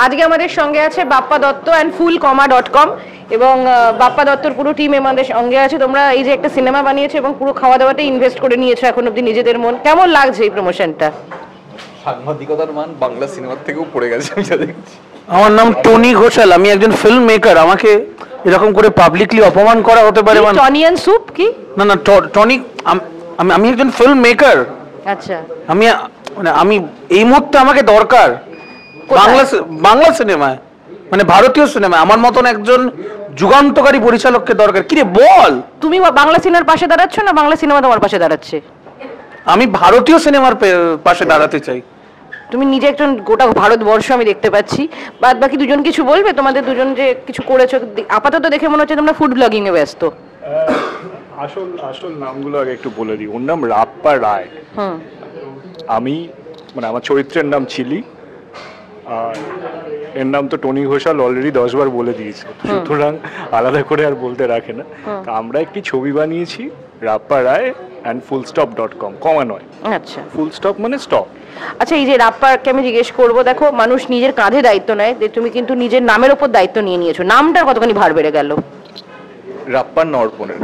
আজকে আমাদের সঙ্গে আছে বাপ্পা দত্ত অ্যান্ড ফুলকমা.com এবং বাপ্পা দত্তর পুরো টিম আমাদের সঙ্গে আছে। তোমরা এই যে একটা সিনেমা বানিয়েছো এবং পুরো খাওয়া দাওয়াতে ইনভেস্ট করে নিয়েছো এখন অবধি নিজেদের মন, কেমন লাগছে এই প্রমোশনটা? সাংবাদিকতার মান বাংলা সিনেমার থেকেও পড়ে গেছে আমি যা দেখছি। আমার নাম টনি ঘোষাল, আমি একজন ফিল্ম মেকার। আমাকে এরকম করে পাবলিকলি অপমান করা হতে পারে? টনিয়ান স্যুপ কি? না না, টনি, আমি একজন ফিল্ম মেকার। আচ্ছা, আমি এই মুহূর্তে আমাকে দরকার বাংলা সিনেমায়, মানে ভারতীয় সিনেমায় আমার মতন একজন যুগান্তকারী পরিচালককে দরকার। কি রে বল, তুমি বাংলা সিনেমার পাশে দাঁড়াচ্ছ না বাংলা সিনেমা তোমার পাশে দাঁড়াচ্ছে? আমি ভারতীয় সিনেমার পাশে দাঁড়াতে চাই। তুমি নিজে একজন, গোটা ভারতবর্ষ আমি দেখতে পাচ্ছি। বাদ বাকি দুজন কিছু বলবে? তোমাদের দুজন যে কিছু করেছো, আপাতত দেখে মনে হচ্ছে তোমরা ফুড ব্লগিং এ ব্যস্ত। আসল নামগুলো আগে একটু বলে দিই। ওর নাম রাপ্পা রায়। আমি আমার চরিত্রের নাম চিলি, আর এর নাম তো টনি ঘোষাল অলরেডি 10 বার বলে দিয়েছে, সুতরাং আলাদা করে আর বলতে রাখে না। আমরা একটি ছবি বানিয়েছি, রাপ্পা রায় অ্যান্ড ফুলস্টপ.com, কমা নয়। আচ্ছা, ফুলস্টপ মানে স্টপ। আচ্ছা, এই যে রাপ্পাকে আমি জিজ্ঞেস করবো, দেখো মানুষ নিজের কাঁধে দায়িত্ব নেয়, যে তুমি কিন্তু নিজের নামের ওপর দায়িত্ব নিয়ে নিয়েছো। নামটার কতখানি ভার বেড়ে গেল? রাপ্পার নর্পণের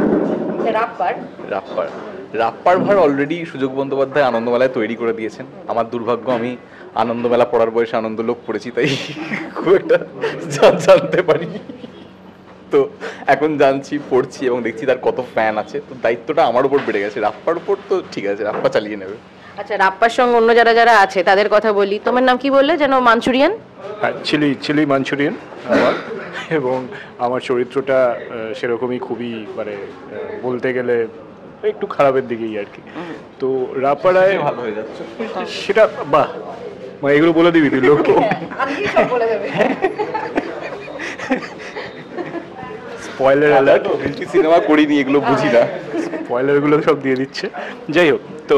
রাপ্পার ভার অলরেডি সুযোগ বন্দ্যোপাধ্যায় আনন্দমেলায় তৈরি করে দিয়েছেন। আমার দুর্ভাগ্য, আমি আনন্দমেলা পড়ার বয়সে আনন্দলোক পড়েছি, তাই খুব একটা জানতে পারিনি। তো এখন জানছি, পড়ছি এবং দেখছি তার কত ফ্যান আছে, তো দায়িত্বটা আমার উপর বেড়ে গেছে। রাপ্পার উপর তো ঠিক আছে, রাপ্পা চালিয়ে নেবে। আচ্ছা, রাপ্পার সঙ্গে অন্য যারা আছে তাদের কথা বলি। তোমার নাম কি বললে যেন? মাঞ্চুরিয়ান? হ্যাঁ, চিলি মাঞ্চুরিয়ান আমার। এবং আমার চরিত্রটা সেরকমই, খুবই বলতে গেলে একটু খারাপের দিকেই আর কি। তো রাপ্পা রায় ভালো হয়ে যাচ্ছে সেটা, বাহ, এগুলো বলে দিবি তুই লোককে? স্পয়লার অ্যালার্ট, সিনেমা করিনি, এগুলো বুঝি না, স্পয়লারগুলো সব দিয়ে দিচ্ছে। যাই হোক, তো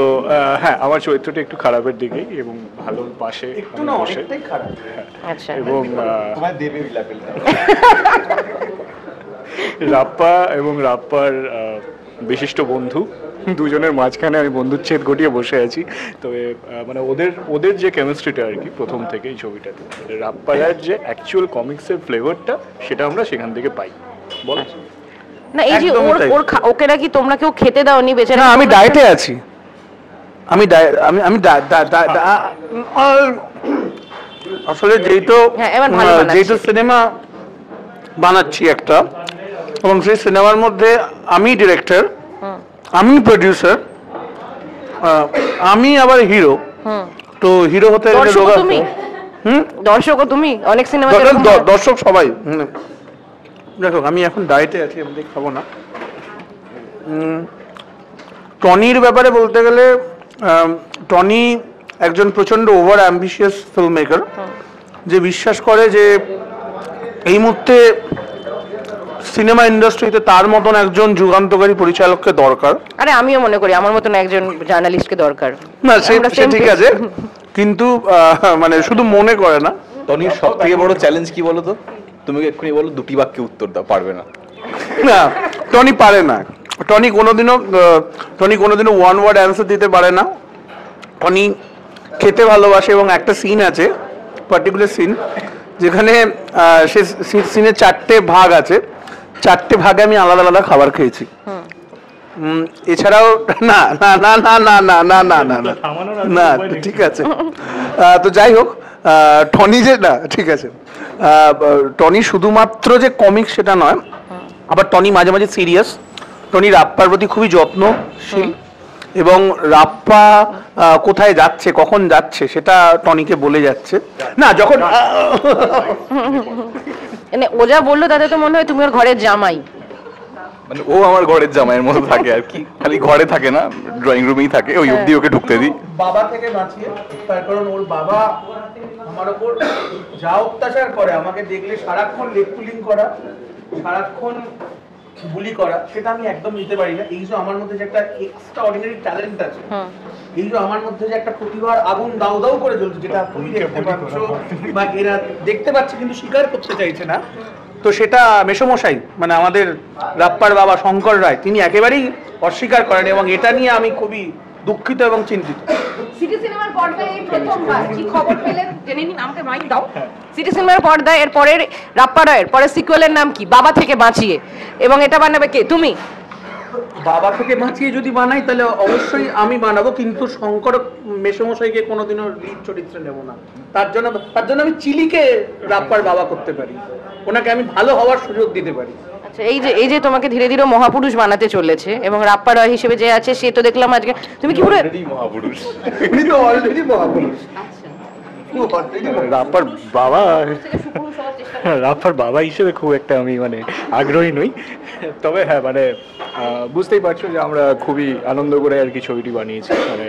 হ্যাঁ, আমার চরিত্রটা একটু খারাপের দিকেই এবং ভালোর পাশে বসে। এবং রাপ্পা এবং রাপ্পার বিশিষ্ট বন্ধু, দুজনের মাঝখানে আমি বন্ধুচ্ছেদ ঘটিয়ে বসে আছি। তবে ওদের যে কেমিস্ট্রিটা আর কি প্রথম থেকেই ছবিটাতে, রাপ্পার যে অ্যাকচুয়াল কমিক্সের ফ্লেভারটা, সেটা আমরা সেখান থেকে পাই। বল না, এই যে ওকে নাকি তোমরা কেউ খেতে দাওনি বেচারা? আমি ডায়েটে আছি। আসলে যেহেতু সিনেমা বানাচ্ছি একটা, এবং সেই সিনেমার মধ্যে আমি ডিরেক্টর, আমি প্রডিউসার, আমি আবার হিরো। তো হিরো হতে গেলে দর্শকও তুমি, অনেক সিনেমা দর্শক সবাই। দেখো, আমি এখন ডায়েটে আছি, আমি খাবো না। টনির ব্যাপারে বলতে গেলে, টনি একজন প্রচন্ড ওভার অ্যাম্বিশিয়াস ফিল্ম মেকার, যে বিশ্বাস করে যে এই মুহূর্তে সিনেমা ইন্ডাস্ট্রিতে তার মতন একজন যুগান্তকারী পরিচালককে দরকার। আরে আমিও মনে করি আমার মতন একজন জার্নালিস্টকে দরকার। না, সে ঠিক আছে, কিন্তু শুধু মনে করে না। টনির সব থেকে বড় চ্যালেঞ্জ কি বলো তো? তুমি এক্ষুনি বলো, দুটি বাক্যে উত্তর দাও। পারবে না? না, টনি পারে না। টনি কোনোদিনও ওয়ান ওয়ার্ড অ্যান্সার দিতে পারে না। টনি খেতে ভালোবাসে, এবং একটা সিন আছে, পার্টিকুলার সিন, যেখানে সে সিনের 4টে ভাগ আছে, 4টে ভাগে আমি আলাদা আলাদা খাবার খেয়েছি। এছাড়াও না না না না না না না না না না না, ঠিক আছে। তো যাই হোক, টনি যে, না ঠিক আছে, টনি শুধুমাত্র যে কমিক সেটা নয়, আবার টনি মাঝে মাঝে সিরিয়াস। টনি রাপ্পার প্রতি খুবই যত্নশীল, এবং রাপ্পা কোথায় যাচ্ছে, কখন যাচ্ছে, সেটা টনিকে বলে যাচ্ছে না। যখন ও যা বললো তাতে তো মনে হয় তুমি ওর ঘরের জামাই। ও আমার ঘরের জামাইয়ের মতো থাকে আর কি, খালি ঘরে থাকে না, ড্রয়িং রুমেই থাকে, ওই অবধি ওকে ঢুকতে দিই। বাবা থেকে বাঁচিয়ে, তার কারণ ওর বাবা আমার ওপর যা অত্যাচার করে, আমাকে দেখলে সারাক্ষণ লেগ পুলিং করা, সারাক্ষণ বুলি করা, সেটা আমি একদম নিতে পারি না। এই যে আমার মধ্যে যে একটা এক্সট্রা অর্ডিনারি ট্যালেন্ট আছে, এই যে আমার মধ্যে যে একটা প্রতিভার আগুন দাউ দাউ করে জ্বলছে, যেটা তুমি দেখতে পাচ্ছ বা এরা দেখতে পাচ্ছে কিন্তু স্বীকার করতে চাইছে না, তো সেটা মেসোমশাই, আমাদের রাপ্পার বাবা শঙ্কর রায়, তিনি একেবারেই অস্বীকার করেন, এবং এটা নিয়ে আমি খুবই দুঃখিত এবং চিন্তিত। সিটি সিনেমার পর্দায় এই প্রথমবার কি খবর পেলেন জেনে নিন, আমাকে মাইক দাও। সিটি সিনেমার পর্দায় এর পরের রাপ্পা রয়ের পরের সিকুয়েলের নাম কি? বাবা থেকে বাঁচিয়ে, এবং এটা বানাবে কে? তুমি? বাবা থেকে বাঁচিয়ে যদি বানাই তাহলে অবশ্যই আমি বানাবো, কিন্তু শঙ্কর মেসমশাইকে কোনোদিনও লিড চরিত্রে নেব না। তার জন্য আমি চিলিকে রাপ্পার বাবা করতে পারি, ওনাকে আমি ভালো হওয়ার সুযোগ দিতে পারি। আচ্ছা, এই যে তোমাকে ধীরে ধীরে মহাপুরুষ বানাতে চলেছে, এবং রাপ্পা রয় হিসেবে যে আছে সে তো দেখলাম আজকে তুমি কি পুরো মহাপুরুষ, উনি তো অলরেডি মহাপুরুষ। রাপ্পার বাবা, রাপ্পার বাবা হিসেবে খুব একটা আমি মানে আগ্রহী নই, তবে হ্যাঁ মানে বুঝতেই পারছো যে আমরা খুবই আনন্দ করে আর কি ছবিটি বানিয়েছি, মানে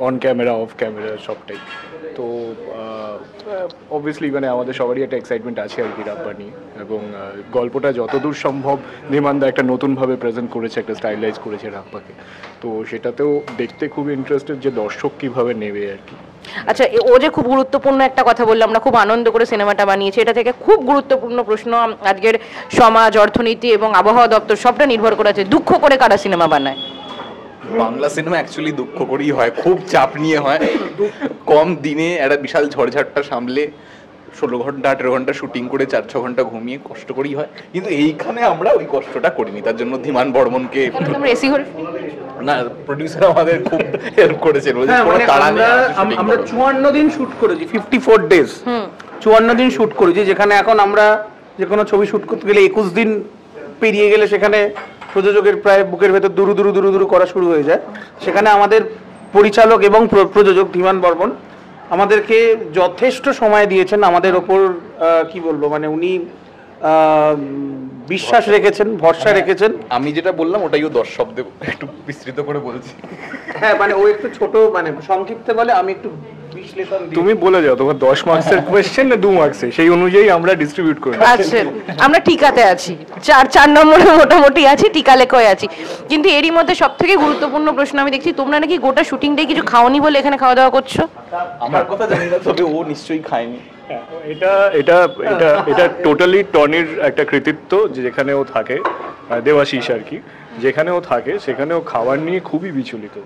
অন ক্যামেরা অফ ক্যামেরা সবটাই। তো অবভিয়াসলি মানে আমাদের সবারই একটা এক্সাইটমেন্ট আছে আর কি রাপ্পা নিয়ে, এবং গল্পটা যতদূর সম্ভব নির্মাণদা একটা নতুনভাবে প্রেজেন্ট করেছে, একটা স্টাইলাইজ করেছে রাপ্পাকে, তো সেটাতেও দেখতে খুব ইন্টারেস্টেড যে দর্শক কীভাবে নেবে আর কি। আচ্ছা, ও যে খুব গুরুত্বপূর্ণ একটা কথা বললাম, আমরা খুব আনন্দ করে সিনেমাটা বানিয়েছি, এটা থেকে খুব গুরুত্বপূর্ণ প্রশ্ন আজকের সমাজ, অর্থনীতি এবং আবহাওয়া দপ্তর সবটা নির্ভর করে আছে, দুঃখ করে কারা সিনেমা বানায়? বাংলা সিনেমা অ্যাকচুয়ালি দুঃখ করেই হয়, খুব চাপ নিয়ে হয়, কম দিনে একটা বিশাল ঝড়ঝাপটা সামলে 16 ঘন্টা 18 ঘন্টা শুটিং করে 4-6 ঘন্টা ঘুমিয়ে কষ্ট করেই হয়, কিন্তু এইখানে আমরা ওই কষ্টটা করিনি। তার জন্য ধীমান বর্মনকে না, প্রডিউসার আমাদের খুব হেল্প করেছেন। আমরা 54 দিন শুট করেছি, 54 ডেজ, 54 দিন শুট করেছি, যেখানে এখন আমরা যে কোনো ছবি শুট করতে গেলে 21 দিন পেরিয়ে গেলে সেখানে প্রযোজকের প্রায় বুকের ভেতর দুরু দুরু দুরু দুরু করা শুরু হয়ে যায়। সেখানে আমাদের পরিচালক এবং প্রযোজক ধীমান বর্মন আমাদেরকে যথেষ্ট সময় দিয়েছেন, আমাদের ওপর কি বলবো মানে উনি বিশ্বাস রেখেছেন, ভরসা রেখেছেন। আমি যেটা বললাম ওটাইও 10 শব্দে একটু বিস্তৃত করে বলছি। হ্যাঁ মানে ও একটু ছোট মানে সংক্ষিপ্তে বলে, আমি একটু বিশ্লেষণ দিই। তুমি বলে যাও তোমার 10 মার্কসের কোশ্চেন না 2 মার্কসের, সেই অনুযায়ী আমরা ডিস্ট্রিবিউট করি। আচ্ছা, আমরা টিকাতে আছি, 4 নম্বরে মোটামুটি আছি, টিকা লেখায় আছি। কিন্তু এরই মধ্যে সবথেকে গুরুত্বপূর্ণ প্রশ্ন আমি দেখছি, তোমরা নাকি গোটা শুটিংটাই কিছু খাওনি বলে এখানে খাওয়া দাওয়া করছো। আমার কথা জানি না, তবে ও নিশ্চয়ই খায়নি। এটা এটা এটা এটা টোটালি টনির একটা কৃতিত্ব, যেখানে ও থাকে, দেবাশিস আর কি, যেখানে ও থাকে সেখানে ও খাবার নিয়ে খুবই বিচলিত।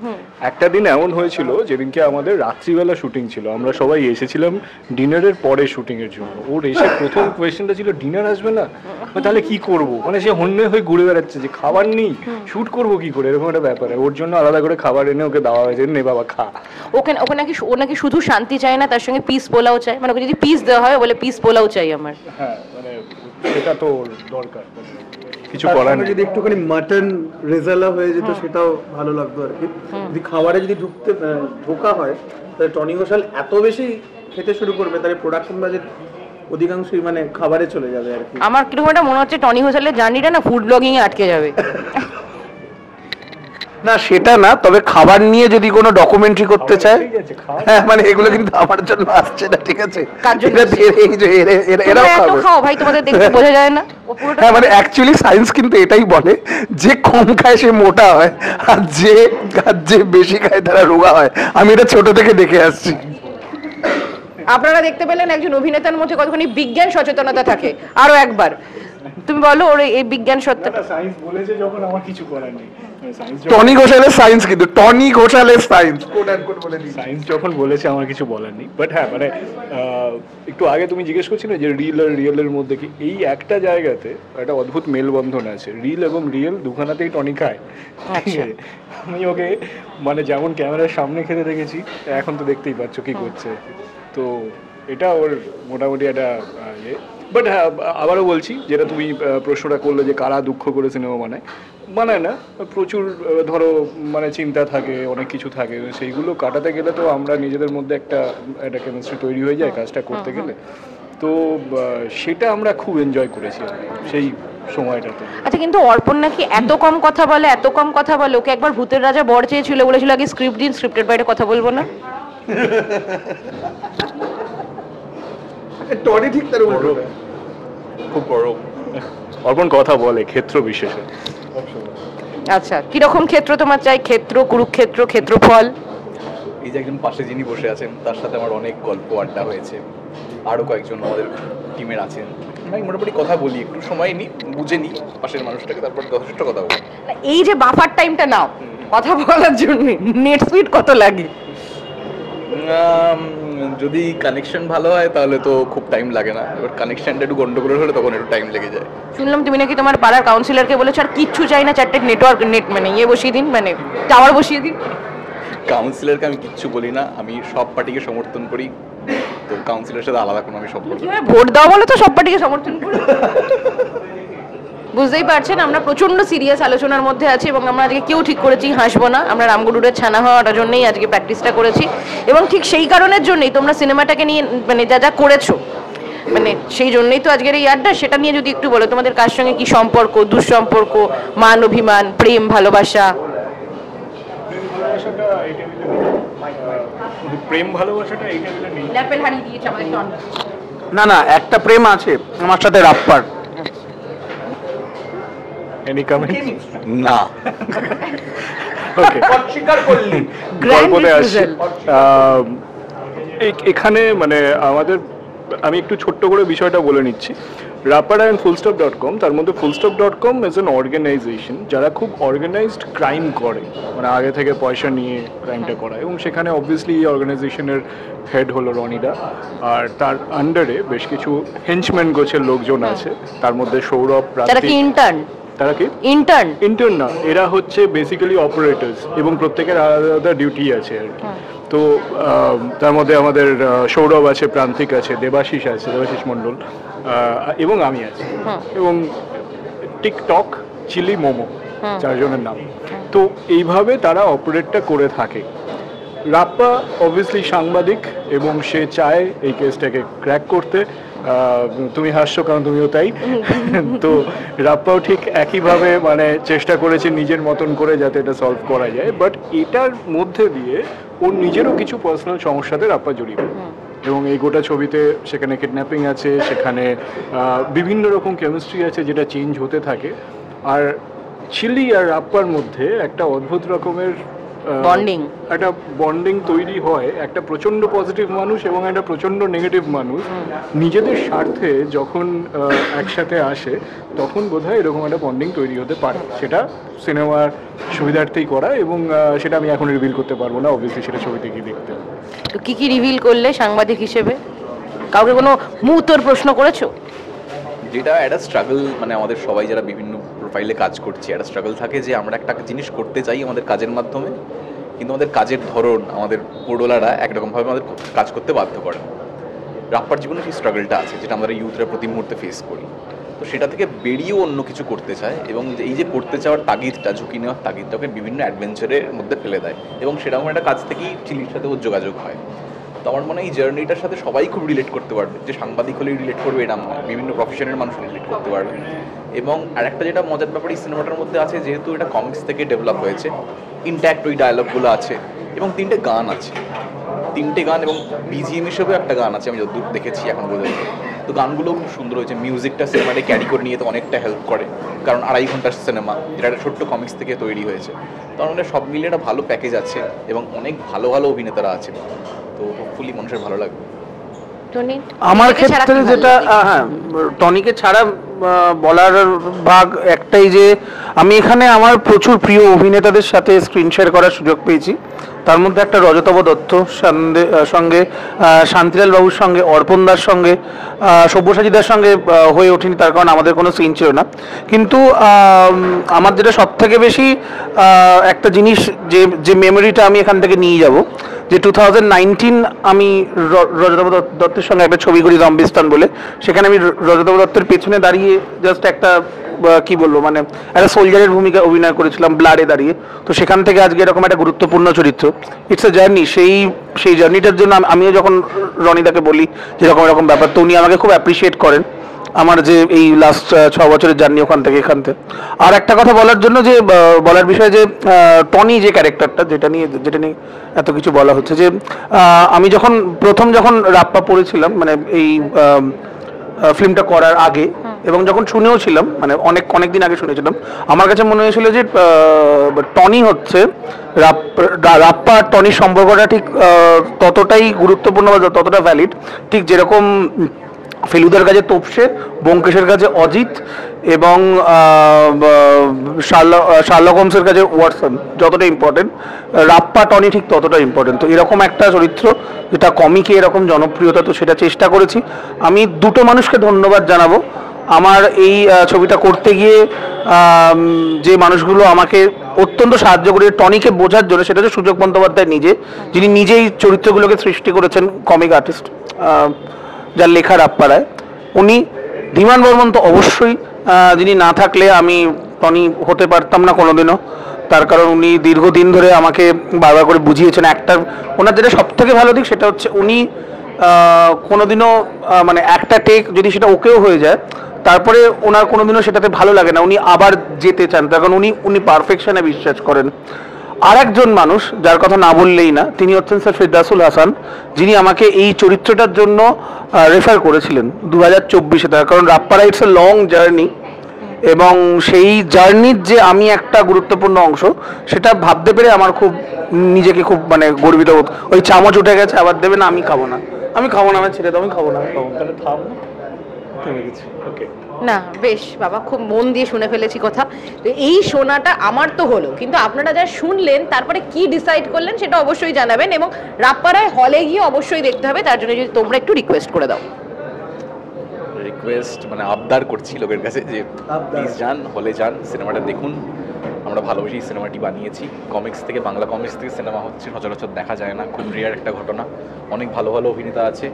একটা দিন এমন হয়েছিল যেদিনকে আমাদের রাত্রিবেলা শুটিং ছিল, আমরা সবাই এসেছিলাম ডিনারের পরে শুটিং এর জন্য। ওর এসে প্রথম কোয়েশ্চেনটা ছিল ডিনার আসবে না, তাহলে কি করব, মানে সে হন্যে হয়ে ঘুরে বেড়াচ্ছে যে খাবার নেই, শুট করব কি করে, এরকম একটা ব্যাপারে। ওর জন্য আলাদা করে খাবার এনে ওকে দেওয়া হয়েছে, নে বাবা খা। ওকে নাকি শুধু শান্তি চায় না, তার সঙ্গে পিস পোলাও চায়, মানে ওকে যদি পিস দেওয়া হয় বলে পিস পোলাও চাই আমার। হ্যাঁ মানে সেটা তো দরকার, কিছু করার নেই। যদি একটুখানি মাটন রেজালা হয়ে যেত সেটাও ভালো লাগতো আর কি। যদি খাবারে যদি ঢোকা হয় তাহলে টনি ঘোষাল এত বেশি খেতে শুরু করবে, তাহলে প্রোডাকশন বাজেট অধিকাংশই মানে খাবারে চলে যাবে আর কি। আমার কিরকম একটা মনে হচ্ছে টনি ঘোষালের জার্নিটা না ফুড ব্লগিং এ আটকে যাবে। না সেটা না, তবে খাবার নিয়ে যদি কোনো ডকুমেন্টারি করতে চায়, হ্যাঁ মানে এগুলো কিন্তু আমার জন্য আসছে না, ঠিক আছে? এরাও খাও ভাই, তোমাদের দেখতে বোঝা যায় না। হ্যাঁ মানে অ্যাকচুয়ালি সায়েন্স কিন্তু এটাই বলে যে কম খায় সে মোটা হয়, আর যে বেশি খায় তারা রোগা হয়। আমি এটা ছোট থেকে দেখে আসছি। আপনারা দেখতে পেলেন একজন অভিনেতার মধ্যে কতখানি বিজ্ঞান সচেতনতা থাকে। আরো একবার তুমি বলো ওর এই বিজ্ঞান সত্যটা। সায়েন্স বলেছে যখন আমার কিছু করার নেই। টনি ঘোষালের সায়েন্স, কিন্তু টনি ঘোষালের সায়েন্স কোড অ্যান্ড কোড বলে দিই, সায়েন্স যখন বলেছে আমার কিছু বলার নেই। বাট হ্যাঁ মানে একটু আগে তুমি জিজ্ঞেস করছিলে যে রিল আর রিয়েলের মধ্যে কি, এই একটা জায়গাতে একটা অদ্ভুত মেলবন্ধন আছে। রিল এবং রিয়েল দুখানাতেই টনি খায়। আমি ওকে মানে যেমন ক্যামেরার সামনে খেতে দেখেছি, এখন তো দেখতেই পাচ্ছ কি করছে। তো এটা ওর মোটামুটি একটা ইয়ে। বাট হ্যাঁ আবারও বলছি, যেটা তুমি প্রশ্নটা করলে যে কারা দুঃখ করে সিনেমা বানায় না, প্রচুর ধরো মানে চিন্তা থাকে, অনেক কিছু থাকে, সেইগুলো কাটাতে গেলে তো আমরা নিজেদের মধ্যে একটা কেমিস্ট্রি তৈরি হয়ে যায় কাজটা করতে গেলে। তো সেটা আমরা খুব এনজয় করেছি সেই সময়টাতে। আচ্ছা, কিন্তু অর্পণ নাকি এত কম কথা বলে, ওকে একবার ভূতের রাজা বর চেয়েছিল, বলেছিল আগে স্ক্রিপ্ট দিন, স্ক্রিপ্টের বাইরে কথা বলবো না। টনি ঠিক তার উল্টো, খুব বড় অর্পণ কথা বলে ক্ষেত্র বিশেষে। আচ্ছা, কিরকম ক্ষেত্র তোমার চাই? ক্ষেত্র, কুরুক্ষেত্র, ক্ষেত্রফল? এই যে একজন পাশে যিনি বসে আছেন তার সাথে আমার অনেক গল্প আড্ডা হয়েছে, আরও কয়েকজন আমাদের টিমের আছেন, আমি মোটামুটি কথা বলি, একটু সময় নিই, বুঝে নিই পাশের মানুষটাকে, তারপর যথেষ্ট কথা বলি। এই যে বাফার টাইমটা নাও কথা বলার জন্য, নেট স্পিড কত লাগে? যদি কানেকশন ভালো হয় তাহলে তো খুব টাইম লাগে না, এবার কানেকশনটা একটু গন্ডগোল হলে তখন একটু টাইম লেগে যায়। শুনলাম তুমি নাকি তোমার পাড়ার কাউন্সিলরকে বলেছো আর কিচ্ছু চাই না, 4টে নেটওয়ার্ক মানে বসিয়ে দিন, মানে টাওয়ার বসিয়ে দিন। কাউন্সিলরকে আমি কিচ্ছু বলি না, আমি সব পার্টিকে সমর্থন করি, তো কাউন্সিলরের সাথে আলাদা কোনো আমি সম্পর্ক নেই। ভোট দাও বলে তো সব পার্টিকে সমর্থন করি। বুঝতেই পারছেন আমরা প্রচন্ড সিরিয়াস আলোচনার মধ্যে আছি এবং আমরা আজকে কেউ ঠিক করেছি হাসবো না, আমরা রামগুরুরের ছানা হওয়ার জন্যই আজকে প্র্যাকটিসটা করেছি এবং ঠিক সেই কারণের জন্যই তোমরা সিনেমাটাকে নিয়ে মানে যা যা করেছো, মানে সেই জন্যই তো আজকের এই আড্ডা। সেটা নিয়ে যদি একটু বলো, তোমাদের কার সঙ্গে কি সম্পর্ক, দুঃসম্পর্ক, মান অভিমান, প্রেম ভালোবাসা? প্রেম ভালোবাসাটা এইটা নেই। ল্যাপেল হারিয়ে দিয়েছে আমাদের টন। না একটা প্রেম আছে আমার সাথে রাপ্পার। Any comment? না। ওকে, অস্বীকার করলি। গল্পতে আসি। এখানে মানে আমাদের, আমি একটু ছোট্ট করে বিষয়টা বলে নিচ্ছি। রাপার অ্যান্ড fullstop.com, তার মধ্যে fullstop.com ইজ অ্যান অর্গানাইজেশন যারা খুব অর্গানাইজড ক্রাইম করে, মানে আগে থেকে পয়সা নিয়ে ক্রাইমটা করা, এবং সেখানে অবভিয়াসলি এই অর্গানাইজেশনের হেড হলো রনিদা, আর তার আন্ডারে বেশ কিছু হেঞ্চম্যান গোছের লোকজন আছে, তার মধ্যে সৌরভ, তারা কি ইন্টার্ন? তারা কি ইন্টার্ন না, এরা হচ্ছে বেসিক্যালি অপারেটর্স এবং প্রত্যেকের আলাদা আলাদা ডিউটি আছে আর কি। তো তার মধ্যে আমাদের সৌরভ আছে, প্রান্তিক আছে, দেবাশিস আছে, দেবাশিস মণ্ডল, এবং আমি আছি, এবং টিকটক, চিলি, মোমো, চারজনের নাম। তো এইভাবে তারা অপারেটটা করে থাকে। রাপ্পা অবভিয়াসলি সাংবাদিক এবং সে চায় এই কেসটাকে ক্র্যাক করতে। তুমি হাসছো কারণ তুমিও তাই। তো রাপ্পাও ঠিক একইভাবে মানে চেষ্টা করেছে নিজের মতন করে যাতে এটা সলভ করা যায়, বাট এটার মধ্যে দিয়ে ওর নিজেরও কিছু পার্সোনাল সমস্যাতে রাপ্পা জড়িত, এবং এই গোটা ছবিতে সেখানে কিডন্যাপিং আছে, সেখানে বিভিন্ন রকম কেমিস্ট্রি আছে যেটা চেঞ্জ হতে থাকে। আর চিলি আর রাপ্পার মধ্যে একটা অদ্ভুত রকমের একটা বন্ডিং তৈরি হয়। একটা প্রচন্ড পজিটিভ মানুষ এবং একটা প্রচন্ড নেগেটিভ মানুষ নিজেদের স্বার্থে যখন একসাথে আসে তখন বোধহয় এরকম একটা বন্ডিং তৈরি হতে পারে। সেটা সিনেমার সুবিধার্থেই করা, এবং সেটা আমি এখন রিভিল করতে পারবো না, অবভিয়াসলি সেটা ছবিতে গিয়ে দেখতে হবে। তো কি রিভিল করলে সাংবাদিক হিসেবে? কাউকে কোনো মুহূর্তের প্রশ্ন করেছো? যেটা একটা স্ট্রাগল, মানে আমাদের সবাই যারা বিভিন্ন প্রোফাইলে কাজ করছি, একটা স্ট্রাগল থাকে যে আমরা একটা জিনিস করতে চাই আমাদের কাজের মাধ্যমে, কিন্তু আমাদের কাজের ধরন আমাদের পোডোলারা একরকমভাবে আমাদের কাজ করতে বাধ্য করে। রাপ্পার জীবনে সেই স্ট্রাগলটা আছে যেটা আমরা ইউথরা প্রতি মুহূর্তে ফেস করি। তো সেটা থেকে বেরিয়েও অন্য কিছু করতে চায়, এবং এই যে করতে চাওয়ার তাগিদটা, ঝুঁকি নেওয়ার তাগিদটাকে বিভিন্ন অ্যাডভেঞ্চারের মধ্যে ফেলে দেয়, এবং সেরকম একটা কাজ থেকেই চিলির সাথে ওর যোগাযোগ হয়। তো আমার মনে হয় এই জার্নিটার সাথে সবাই খুব রিলেট করতে পারবে, যে সাংবাদিক হলেই রিলেট করবে এটা নয়, বিভিন্ন প্রফেশনের মানুষ রিলেট করতে পারবে। এবং আরেকটা যেটা মজার ব্যাপার এই সিনেমাটার মধ্যে আছে, যেহেতু এটা কমিক্স থেকে ডেভেলপ হয়েছে, ইনট্যাক্ট ওই ডায়লগগুলো আছে, এবং 3টে গান আছে, 3টে গান, এবং বিজিএম হিসেবে একটা গান আছে আমি যতদূর দেখেছি এখন পর্যন্ত। তো গানগুলো খুব সুন্দর হয়েছে, মিউজিকটা সিনেমাটা ক্যারি করে নিয়ে তো অনেকটা হেল্প করে, কারণ 2.5 ঘন্টার সিনেমা, যেটা একটা ছোট্ট কমিক্স থেকে তৈরি হয়েছে। তার মানে সব মিলিয়ে একটা ভালো প্যাকেজ আছে এবং অনেক ভালো ভালো অভিনেতারা আছে, তো হোপফুলি মানুষের ভালো লাগবে। আমার ক্ষেত্রে যেটা, হ্যাঁ, টনিকে ছাড়া বলার ভাগ একটাই যে আমি এখানে আমার প্রচুর প্রিয় অভিনেতাদের সাথে স্ক্রিন শেয়ার করার সুযোগ পেয়েছি। তার মধ্যে একটা রজতব দত্ত সঙ্গে, শান্তিলাল বাবুর সঙ্গে, অর্পণদার সঙ্গে, সব্যসাচীদার সঙ্গে হয়ে ওঠেনি, তার কারণ আমাদের কোনো সিন ছিল না। কিন্তু আমার যেটা সব থেকে বেশি একটা জিনিস, যে মেমোরিটা আমি এখান থেকে নিয়ে যাব, যে 2019 আমি রজতব দত্তের সঙ্গে একটা ছবি করি জম্বিস্তান বলে, সেখানে আমি রজতব দত্তের পেছনে দাঁড়িয়ে জাস্ট একটা কি বলবো, মানে একটা সোলজারের ভূমিকা অভিনয় করেছিলাম ব্লাডে দাঁড়িয়ে। তো সেখান থেকে আজকে এরকম একটা গুরুত্বপূর্ণ চরিত্র, ইটস এ জার্নি। সেই জার্নিটার জন্য আমিও যখন রনিদাকে বলি যেরকম এরকম ব্যাপার, তো উনি আমাকে খুব অ্যাপ্রিসিয়েট করেন আমার যে এই লাস্ট 6 বছরের জার্নি ওখান থেকে এখান থেকে। আর একটা কথা বলার জন্য, যে বলার বিষয়, যে টনি যে ক্যারেক্টারটা, যেটা নিয়ে এত কিছু বলা হচ্ছে, যে আমি যখন রাপ্পা পড়েছিলাম, মানে এই ফিল্মটা করার আগে, এবং যখন শুনেও ছিলাম, মানে অনেক দিন আগে শুনেছিলাম, আমার কাছে মনে হয়েছিল যে টনি হচ্ছে রাপ্পা আর টনির সম্পর্কটা ঠিক ততটাই গুরুত্বপূর্ণ বা ততটা ভ্যালিড, ঠিক যেরকম ফেলুদার কাছে তোপসে, ব্যোমকেশের কাছে অজিত এবং শার্লক হোমসের কাছে ওয়াটসন যতটা ইম্পর্টেন্ট, রাপ্পা টনি ঠিক ততটা ইম্পর্টেন্ট। তো এরকম একটা চরিত্র যেটা কমিকে এরকম জনপ্রিয়তা, তো সেটা চেষ্টা করেছি। আমি দুটো মানুষকে ধন্যবাদ জানাবো আমার এই ছবিটা করতে গিয়ে, যে মানুষগুলো আমাকে অত্যন্ত সাহায্য করে টনিকে বোঝার জন্য, সেটা হচ্ছে সুযোগ বন্দ্যোপাধ্যায় নিজে, যিনি নিজেই চরিত্রগুলোকে সৃষ্টি করেছেন, কমিক আর্টিস্ট যার লেখা রাপ্পা রায়। উনি, ধীমান বর্মন তো অবশ্যই, যিনি না থাকলে আমি টনি হতে পারতাম না কোনোদিনও, তার কারণ উনি দীর্ঘদিন ধরে আমাকে বারবার করে বুঝিয়েছেন। একটা ওনার যেটা সব থেকে ভালো দিক সেটা হচ্ছে উনি কোনোদিনও মানে একটা টেক যদি সেটা ওকেও হয়ে যায়, তারপরে ওনার কোনোদিনও সেটাতে ভালো লাগে না, উনি আবার যেতে চান, তার কারণ উনি পারফেকশনে বিশ্বাস করেন। আর একজন মানুষ যার কথা না বললেই না, তিনি হচ্ছেন স্যার ফেরদাউসুল হাসান, যিনি আমাকে এই চরিত্রটার জন্য রেফার করেছিলেন 2024-এ, তার কারণ রাপ্পা রায় ইটস এ লং জার্নি, এবং সেই জার্নির যে আমি একটা গুরুত্বপূর্ণ অংশ, সেটা ভাবতে পেরে আমার খুব নিজেকে খুব মানে গর্বিত বোধ। ওই চামচ উঠে গেছে, আবার দেবে না, আমি খাবো না, আমি ছেড়ে দাও, আমি খাবো না, তাহলে থাম, থেমে গেছি। ওকে না বেশ বাবা, খুব মন দিয়ে শুনে ফেলেছি কথা। তো এই শোনাটা আমার তো হলো, কিন্তু আপনারা যা শুনলেন তারপরে কি ডিসাইড করলেন সেটা অবশ্যই জানাবেন, এবং রাপ্পা রায় হলে গিয়ে অবশ্যই দেখতে হবে। তার জন্য যদি তোমরা একটু রিকোয়েস্ট করে দাও। রিকোয়েস্ট মানে আবদার করছি লোকের কাছে যে প্লিজ যান, হলে যান, সিনেমাটা দেখুন। আমরা ভালোবেসেই সিনেমাটি বানিয়েছি। কমিক্স থেকে, বাংলা কমিক্স থেকে সিনেমা হচ্ছে, সচরাচর দেখা যায় না, খুব রিয়ার একটা ঘটনা। অনেক ভালো ভালো অভিনেতা আছে,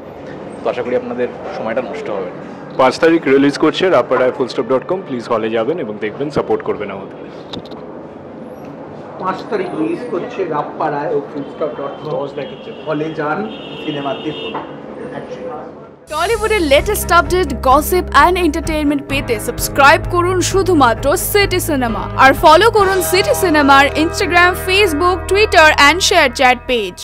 তো আশা করি আপনাদের সময়টা নষ্ট হবে না। 5 তারিখ রিলিজ করছে rapparayfullstop.com, প্লিজ হলে যাবেন এবং দেখবেন, সাপোর্ট করবেন আমাদের। 5 তারিখ রিলিজ করছে রাপ্পা রায় ও fullstop.com, হলে যান, সিনেমা দেখুন। টলিউডের latest update, gossip and entertainment পেতে সাবস্ক্রাইব করুন শুধুমাত্র সিটি সিনেমা, আর ফলো করুন সিটি সিনেমার Instagram, Facebook, Twitter and ShareChat page.